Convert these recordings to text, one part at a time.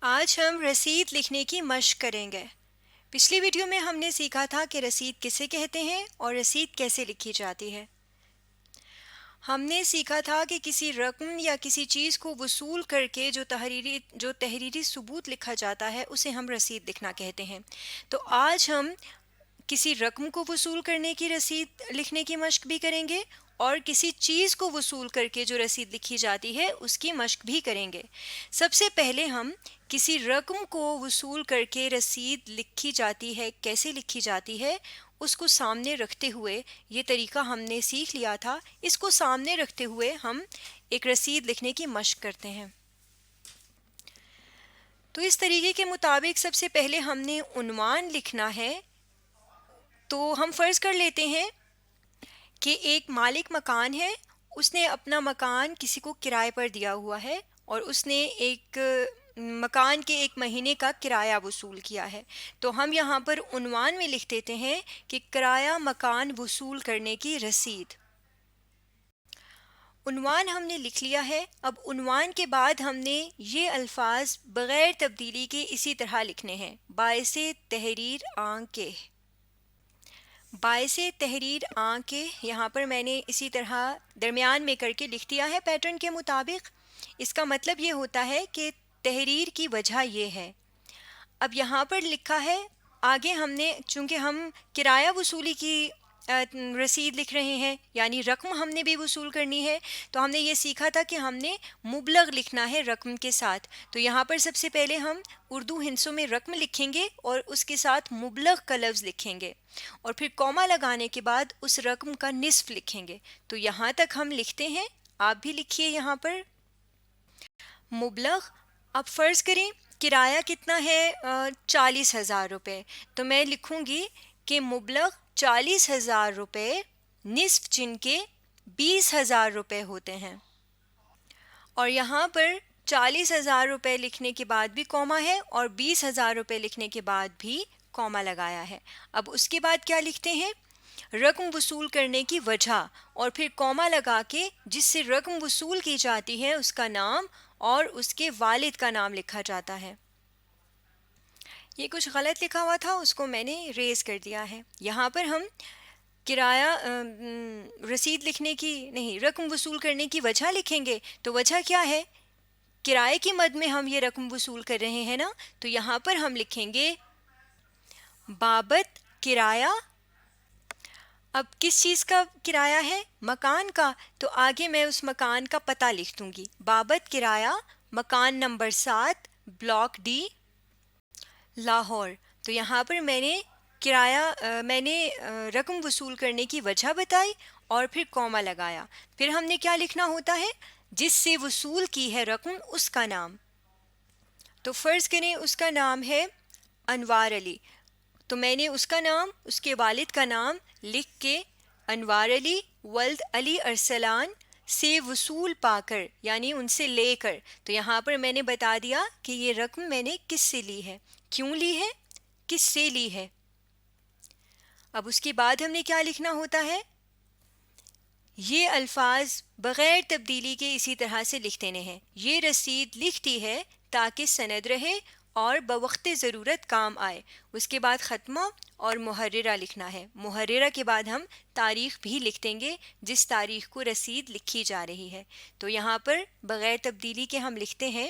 آج ہم رسید لکھنے کی مشق کریں گے۔ پچھلی ویڈیو میں ہم نے سیکھا تھا کہ رسید کسے کہتے ہیں اور رسید کیسے لکھی جاتی ہے۔ ہم نے سیکھا تھا کہ کسی رقم یا کسی چیز کو وصول کر کے جو تحریری ثبوت لکھا جاتا ہے اسے ہم رسید لکھنا کہتے ہیں۔ تو آج ہم کسی رقم کو وصول کرنے کی رسید لکھنے کی مشق بھی کریں گے اور کسی چیز کو وصول کر کے جو رسید لکھی جاتی ہے اس کی مشق بھی کریں گے۔ سب سے پہلے ہم کسی رقم کو وصول کر کے رسید لکھی جاتی ہے کیسے لکھی جاتی ہے اس کو سامنے رکھتے ہوئے، یہ طریقہ ہم نے سیکھ لیا تھا، اس کو سامنے رکھتے ہوئے ہم ایک رسید لکھنے کی مشق کرتے ہیں۔ تو اس طریقے کے مطابق سب سے پہلے ہم نے عنوان لکھنا ہے۔ تو ہم فرض کر لیتے ہیں کہ ایک مالک مکان ہے، اس نے اپنا مکان کسی کو کرائے پر دیا ہوا ہے اور اس نے ایک مکان کے 1 مہینے کا کرایہ وصول کیا ہے۔ تو ہم یہاں پر عنوان میں لکھ دیتے ہیں کہ کرایہ مکان وصول کرنے کی رسید۔ عنوان ہم نے لکھ لیا ہے۔ اب عنوان کے بعد ہم نے یہ الفاظ بغیر تبدیلی کے اسی طرح لکھنے ہیں: باعث تحریر آنکھ، باعث تحریر آنکھ۔ یہاں پر میں نے اسی طرح درمیان میں کر کے لکھ دیا ہے پیٹرن کے مطابق۔ اس کا مطلب یہ ہوتا ہے کہ تحریر کی وجہ یہ ہے۔ اب یہاں پر لکھا ہے، آگے ہم نے چونکہ ہم کرایہ وصولی کی رسید لکھ رہے ہیں، یعنی رقم ہم نے بھی وصول کرنی ہے، تو ہم نے یہ سیکھا تھا کہ ہم نے مبلغ لکھنا ہے رقم کے ساتھ۔ تو یہاں پر سب سے پہلے ہم اردو ہندسوں میں رقم لکھیں گے اور اس کے ساتھ مبلغ کا لفظ لکھیں گے اور پھر کوما لگانے کے بعد اس رقم کا نصف لکھیں گے۔ تو یہاں تک ہم لکھتے ہیں، آپ بھی لکھیے یہاں پر مبلغ۔ اب فرض کریں کرایہ کتنا ہے 40,000 روپے، تو میں لکھوں گی کہ مبلغ 40,000 روپے، نصف جن کے 20,000 روپے ہوتے ہیں۔ اور یہاں پر 40,000 روپے لکھنے کے بعد بھی کوما ہے اور 20,000 روپے لکھنے کے بعد بھی کوما لگایا ہے۔ اب اس کے بعد کیا لکھتے ہیں؟ رقم وصول کرنے کی وجہ، اور پھر کوما لگا کے جس سے رقم وصول کی جاتی ہے اس کا نام اور اس کے والد کا نام لکھا جاتا ہے۔ یہ کچھ غلط لکھا ہوا تھا، اس کو میں نے ریز کر دیا ہے۔ یہاں پر ہم کرایہ رسید لکھنے کی نہیں، رقم وصول کرنے کی وجہ لکھیں گے۔ تو وجہ کیا ہے؟ کرائے کی مد میں ہم یہ رقم وصول کر رہے ہیں نا، تو یہاں پر ہم لکھیں گے بابت کرایہ۔ اب کس چیز کا کرایہ ہے؟ مکان کا، تو آگے میں اس مکان کا پتہ لکھ دوں گی، بابت کرایہ مکان نمبر 7 بلاک ڈی لاہور۔ تو یہاں پر میں نے رقم وصول کرنے کی وجہ بتائی اور پھر کوما لگایا۔ پھر ہم نے کیا لکھنا ہوتا ہے؟ جس سے وصول کی ہے رقم اس کا نام۔ تو فرض کریں اس کا نام ہے انوار علی، تو میں نے اس کا نام، اس کے والد کا نام لکھ کے انوار علی ولد علی ارسلان سے وصول پا کر، یعنی ان سے لے کر، تو یہاں پر میں نے بتا دیا کہ یہ رقم میں نے کس سے لی ہے، کیوں لی ہے، کس سے لی ہے۔ اب اس کے بعد ہم نے کیا لکھنا ہوتا ہے؟ یہ الفاظ بغیر تبدیلی کے اسی طرح سے لکھ دینے ہیں۔ یہ رسید لکھتی ہے تاکہ سند رہے اور بوقت ضرورت کام آئے۔ اس کے بعد ختمہ اور محررہ لکھنا ہے۔ محررہ کے بعد ہم تاریخ بھی لکھ دیں گے جس تاریخ کو رسید لکھی جا رہی ہے۔ تو یہاں پر بغیر تبدیلی کے ہم لکھتے ہیں،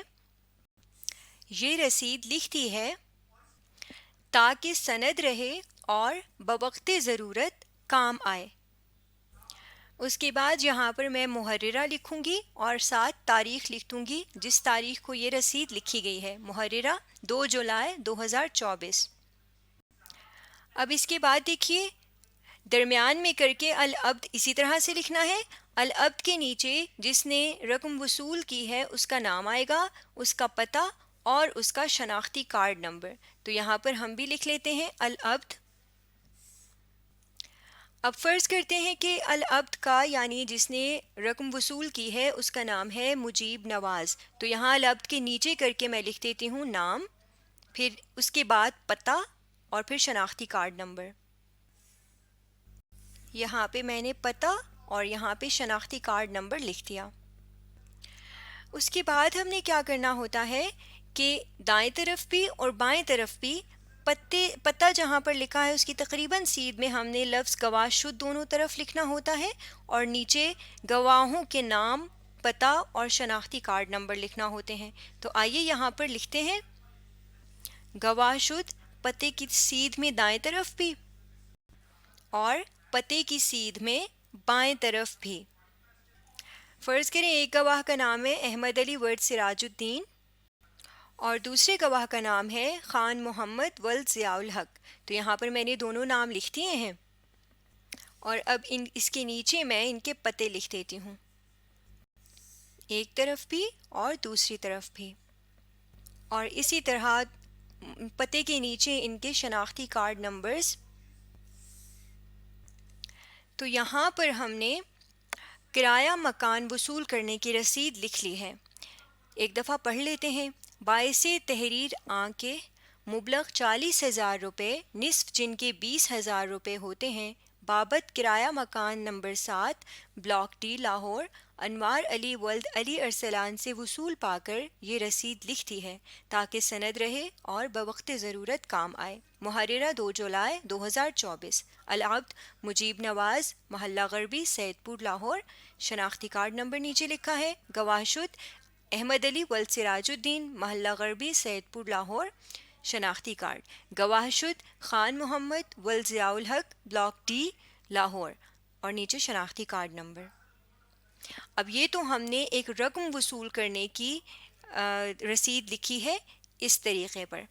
یہ رسید لکھتی ہے تاکہ سند رہے اور بوقت ضرورت کام آئے۔ اس کے بعد یہاں پر میں محررہ لکھوں گی اور ساتھ تاریخ لکھ دوں گی جس تاریخ کو یہ رسید لکھی گئی ہے، محررہ 2 جولائی 2024۔ اب اس کے بعد دیکھیے درمیان میں کر کے العبد اسی طرح سے لکھنا ہے۔ العبد کے نیچے جس نے رقم وصول کی ہے اس کا نام آئے گا، اس کا پتہ اور اس کا شناختی کارڈ نمبر۔ تو یہاں پر ہم بھی لکھ لیتے ہیں العبد۔ اب فرض کرتے ہیں کہ العبد کا یعنی جس نے رقم وصول کی ہے اس کا نام ہے مجیب نواز، تو یہاں العبد کے نیچے کر کے میں لکھ دیتی ہوں نام، پھر اس کے بعد پتہ اور پھر شناختی کارڈ نمبر۔ یہاں پہ میں نے پتہ اور یہاں پہ شناختی کارڈ نمبر لکھ دیا۔ اس کے بعد ہم نے کیا کرنا ہوتا ہے کہ دائیں طرف بھی اور بائیں طرف بھی پتہ جہاں پر لکھا ہے اس کی تقریباً سیدھ میں ہم نے لفظ گواہ شد دونوں طرف لکھنا ہوتا ہے، اور نیچے گواہوں کے نام، پتہ اور شناختی کارڈ نمبر لکھنا ہوتے ہیں۔ تو آئیے یہاں پر لکھتے ہیں گواہ شد پتے کی سیدھ میں دائیں طرف بھی اور پتے کی سیدھ میں بائیں طرف بھی۔ فرض کریں ایک گواہ کا نام ہے احمد علی ولد سراج الدین اور دوسرے گواہ کا نام ہے خان محمد ولد ضیاء الحق۔ تو یہاں پر میں نے دونوں نام لکھ دیے ہیں، اور اب اس کے نیچے میں ان کے پتے لکھ دیتی ہوں، ایک طرف بھی اور دوسری طرف بھی، اور اسی طرح پتے کے نیچے ان کے شناختی کارڈ نمبرز۔ تو یہاں پر ہم نے کرایہ مکان وصول کرنے کی رسید لکھ لی ہے، ایک دفعہ پڑھ لیتے ہیں۔ باعث تحریر کے مبلغ 40,000 روپے نصف جن کے 20,000 روپے ہوتے ہیں بابت کرایہ مکان نمبر 7 بلاک ڈی لاہور انوار علی ولد علی ارسلان سے وصول پا کر یہ رسید لکھتی ہے تاکہ سند رہے اور بوقت ضرورت کام آئے۔ محررہ 2 جولائی 2024۔ العبد مجیب نواز محلہ غربی سید پور لاہور۔ شناختی کارڈ نمبر نیچے لکھا ہے۔ گواہ شد احمد علی ولد سراج الدین محلہ غربی سید پور لاہور۔ شناختی کارڈ گواہ شد خان محمد ولد ضیاء الحق بلاک ڈی لاہور، اور نیچے شناختی کارڈ نمبر۔ اب یہ تو ہم نے ایک رقم وصول کرنے کی رسید لکھی ہے اس طریقے پر۔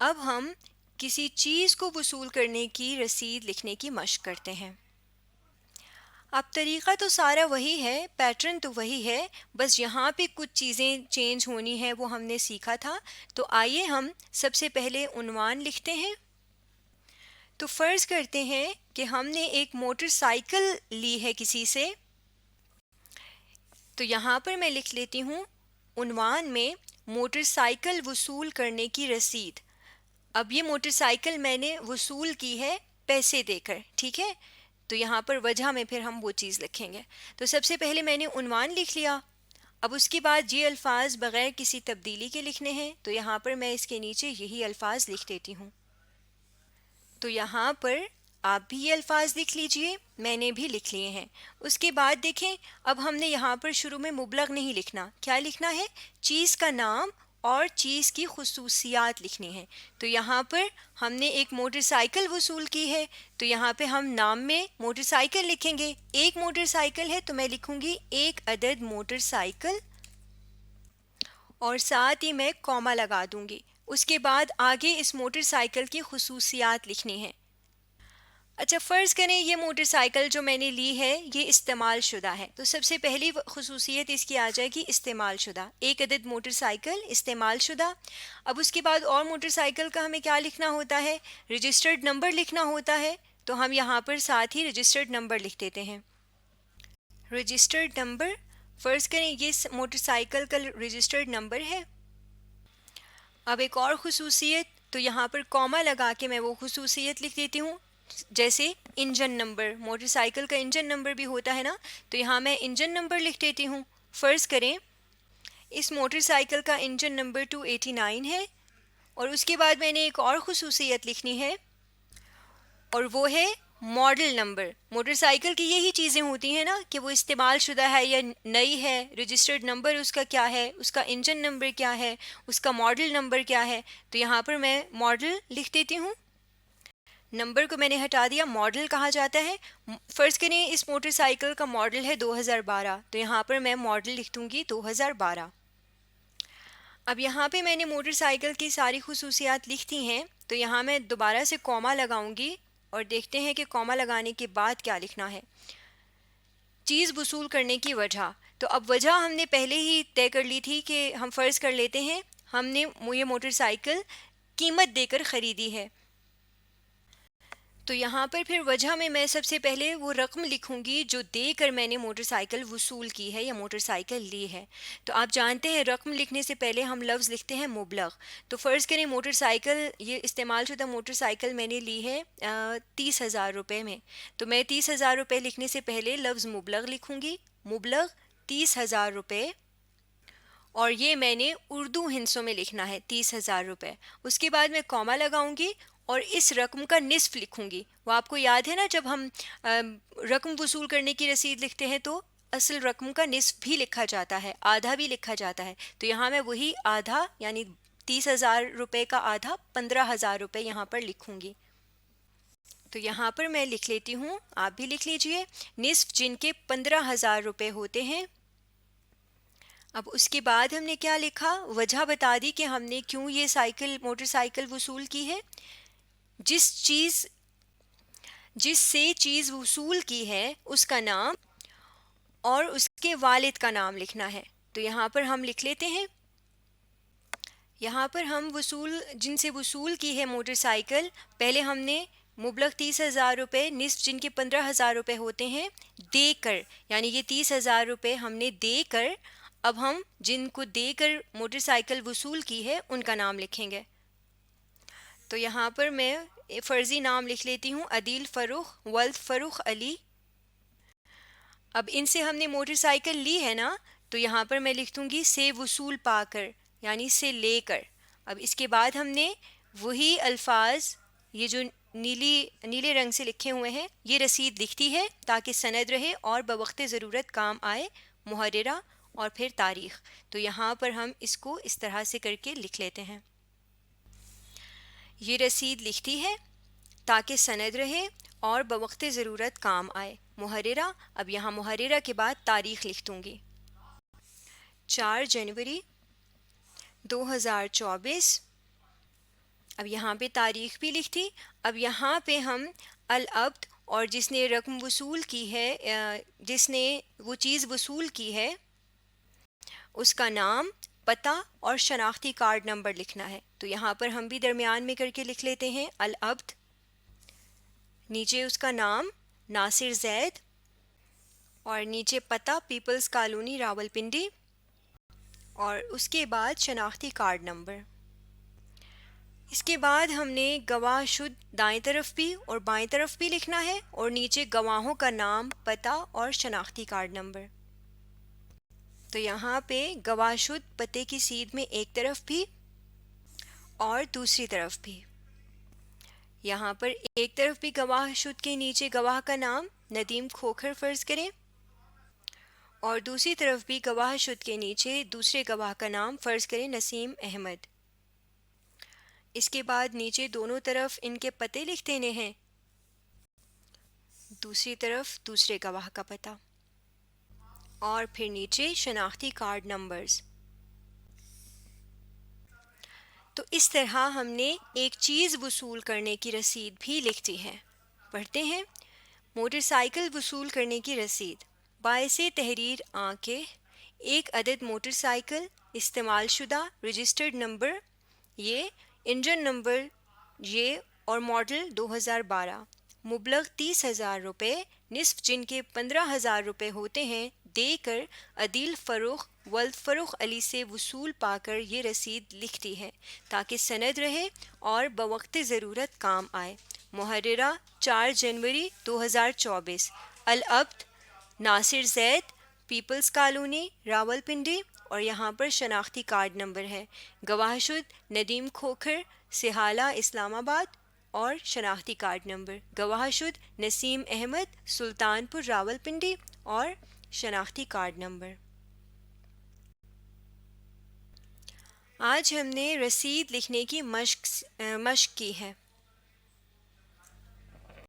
اب ہم کسی چیز کو وصول کرنے کی رسید لکھنے کی مشق کرتے ہیں۔ اب طریقہ تو سارا وہی ہے، پیٹرن تو وہی ہے، بس یہاں پہ کچھ چیزیں چینج ہونی ہے وہ ہم نے سیکھا تھا۔ تو آئیے ہم سب سے پہلے عنوان لکھتے ہیں۔ تو فرض کرتے ہیں کہ ہم نے ایک موٹر سائیکل لی ہے کسی سے، تو یہاں پر میں لکھ لیتی ہوں عنوان میں موٹر سائیکل وصول کرنے کی رسید۔ اب یہ موٹر سائیکل میں نے وصول کی ہے پیسے دے کر، ٹھیک ہے؟ تو یہاں پر وجہ میں پھر ہم وہ چیز لکھیں گے۔ تو سب سے پہلے میں نے عنوان لکھ لیا، اب اس کے بعد یہ الفاظ بغیر کسی تبدیلی کے لکھنے ہیں، تو یہاں پر میں اس کے نیچے یہی الفاظ لکھ دیتی ہوں۔ تو یہاں پر آپ بھی یہ الفاظ لکھ لیجئے، میں نے بھی لکھ لیے ہیں۔ اس کے بعد دیکھیں اب ہم نے یہاں پر شروع میں مبلغ نہیں لکھنا، کیا لکھنا ہے؟ چیز کا نام اور چیز کی خصوصیات لکھنی ہے۔ تو یہاں پر ہم نے ایک موٹر سائیکل وصول کی ہے، تو یہاں پہ ہم نام میں موٹر سائیکل لکھیں گے۔ ایک موٹر سائیکل ہے تو میں لکھوں گی ایک عدد موٹر سائیکل، اور ساتھ ہی میں کوما لگا دوں گی۔ اس کے بعد آگے اس موٹر سائیکل کی خصوصیات لکھنی ہے۔ اچھا فرض کریں یہ موٹر سائیکل جو میں نے لی ہے یہ استعمال شدہ ہے، تو سب سے پہلی خصوصیت اس کی آ جائے گی استعمال شدہ، ایک عدد موٹر سائیکل استعمال شدہ۔ اب اس کے بعد اور موٹر سائیکل کا ہمیں کیا لکھنا ہوتا ہے؟ رجسٹرڈ نمبر لکھنا ہوتا ہے، تو ہم یہاں پر ساتھ ہی رجسٹرڈ نمبر لکھ دیتے ہیں۔ رجسٹرڈ نمبر، فرض کریں یہ موٹر سائیکل کا رجسٹرڈ نمبر ہے۔ اب ایک اور خصوصیت، تو یہاں پر کوما لگا کے میں وہ خصوصیت لکھ دیتی ہوں، جیسے انجن نمبر، موٹر سائیکل کا انجن نمبر بھی ہوتا ہے نا، تو یہاں میں انجن نمبر لکھ دیتی ہوں۔ فرض کریں اس موٹر سائیکل کا انجن نمبر 289 ہے، اور اس کے بعد میں نے ایک اور خصوصیت لکھنی ہے، اور وہ ہے ماڈل نمبر۔ موٹر سائیکل کی یہی چیزیں ہوتی ہیں نا کہ وہ استعمال شدہ ہے یا نئی ہے، رجسٹرڈ نمبر اس کا کیا ہے، اس کا انجن نمبر کیا ہے، اس کا ماڈل نمبر کیا ہے، تو یہاں پر میں ماڈل لکھ دیتی ہوں۔ نمبر کو میں نے ہٹا دیا، ماڈل کہا جاتا ہے۔ فرض کریں اس موٹر سائیکل کا ماڈل ہے 2012، تو یہاں پر میں ماڈل لکھ دوں گی 2012۔ اب یہاں پہ میں نے موٹر سائیکل کی ساری خصوصیات لکھ دی ہیں، تو یہاں میں دوبارہ سے کوما لگاؤں گی، اور دیکھتے ہیں کہ کوما لگانے کے بعد کیا لکھنا ہے۔ چیز وصول کرنے کی وجہ، تو اب وجہ ہم نے پہلے ہی طے کر لی تھی کہ ہم فرض کر لیتے ہیں ہم نے یہ موٹر سائیکل قیمت دے کر خریدی ہے، تو یہاں پر پھر وجہ میں سب سے پہلے وہ رقم لکھوں گی جو دے کر میں نے موٹر سائیکل وصول کی ہے یا موٹر سائیکل لی ہے۔ تو آپ جانتے ہیں رقم لکھنے سے پہلے ہم لفظ لکھتے ہیں مبلغ۔ تو فرض کریں موٹر سائیکل، یہ استعمال شدہ موٹر سائیکل میں نے لی ہے 30,000 روپے میں، تو میں 30,000 روپے لکھنے سے پہلے لفظ مبلغ لکھوں گی، مبلغ 30,000 روپے، اور یہ میں نے اردو ہندسوں میں لکھنا ہے 30,000 روپے. اس کے بعد میں کوما لگاؤں گی اور اس رقم کا نصف لکھوں گی. وہ آپ کو یاد ہے نا جب ہم رقم وصول کرنے کی رسید لکھتے ہیں تو اصل رقم کا نصف بھی لکھا جاتا ہے, آدھا بھی لکھا جاتا ہے. تو یہاں میں وہی آدھا یعنی 30,000 روپے کا آدھا 15,000 روپے یہاں پر لکھوں گی. تو یہاں پر میں لکھ لیتی ہوں, آپ بھی لکھ لیجئے, نصف جن کے 15,000 روپے ہوتے ہیں. اب اس کے بعد ہم نے کیا لکھا, وجہ بتا دی کہ ہم نے کیوں یہ موٹر سائیکل وصول کی ہے. جس سے چیز وصول کی ہے اس کا نام اور اس کے والد کا نام لکھنا ہے. تو یہاں پر ہم لکھ لیتے ہیں, یہاں پر ہم جن سے وصول کی ہے موٹر سائیکل, پہلے ہم نے مبلغ 30,000 روپے نصف جن کے 15,000 روپے ہوتے ہیں دے کر, یعنی یہ 30,000 روپے ہم نے دے کر, اب ہم جن کو دے کر موٹر سائیکل وصول کی ہے ان کا نام لکھیں گے. تو یہاں پر میں فرضی نام لکھ لیتی ہوں, عدیل فروخ ولد فروخ علی. اب ان سے ہم نے موٹر سائیکل لی ہے نا, تو یہاں پر میں لکھ دوں گی سے وصول پا کر, یعنی سے لے کر. اب اس کے بعد ہم نے وہی الفاظ یہ جو نیلے رنگ سے لکھے ہوئے ہیں یہ رسید لکھتی ہے تاکہ سند رہے اور بوقت ضرورت کام آئے, محررہ اور پھر تاریخ. تو یہاں پر ہم اس کو اس طرح سے کر کے لکھ لیتے ہیں, یہ رسید لکھتی ہے تاکہ سند رہے اور بوقت ضرورت کام آئے, محررہ. اب یہاں محررہ کے بعد تاریخ لکھ دوں گی, 4 جنوری 2024. اب یہاں پہ تاریخ بھی لکھ دی. اب یہاں پہ ہم العبد اور جس نے رقم وصول کی ہے, جس نے وہ چیز وصول کی ہے اس کا نام, پتہ اور شناختی کارڈ نمبر لکھنا ہے. تو یہاں پر ہم بھی درمیان میں کر کے لکھ لیتے ہیں العبد, نیچے اس کا نام ناصر زید اور نیچے پتہ پیپلز کالونی راولپنڈی اور اس کے بعد شناختی کارڈ نمبر. اس کے بعد ہم نے گواہ شد دائیں طرف بھی اور بائیں طرف بھی لکھنا ہے اور نیچے گواہوں کا نام, پتہ اور شناختی کارڈ نمبر. تو یہاں پہ گواہ شد پتے کی سیدھ میں ایک طرف بھی اور دوسری طرف بھی. یہاں پر ایک طرف بھی گواہ شد کے نیچے گواہ کا نام ندیم کھوکھر فرض کریں اور دوسری طرف بھی گواہ شد کے نیچے دوسرے گواہ کا نام فرض کریں نسیم احمد. اس کے بعد نیچے دونوں طرف ان کے پتے لکھ دینے ہیں, دوسری طرف دوسرے گواہ کا پتہ اور پھر نیچے شناختی کارڈ نمبرز. تو اس طرح ہم نے ایک چیز وصول کرنے کی رسید بھی لکھ دی ہے. پڑھتے ہیں, موٹر سائیکل وصول کرنے کی رسید. باعث تحریر کے ایک عدد موٹر سائیکل استعمال شدہ رجسٹرڈ نمبر یہ, انجن نمبر یہ اور ماڈل 2012, مبلغ 30,000 روپے نصف جن کے 15,000 روپے ہوتے ہیں دے کر عدیل فروخ ولد فروخ علی سے وصول پا کر یہ رسید لکھتی ہے تاکہ سند رہے اور بوقت ضرورت کام آئے. محررہ 4 جنوری 2024. العبد ناصر زید, پیپلز کالونی راولپنڈی اور یہاں پر شناختی کارڈ نمبر ہے. گواہ شد ندیم کھوکھر سہالہ اسلام آباد اور شناختی کارڈ نمبر. گواہ شد نسیم احمد سلطان پور راولپنڈی اور شناختی کارڈ نمبر. آج ہم نے رسید لکھنے کی مشق کی ہے.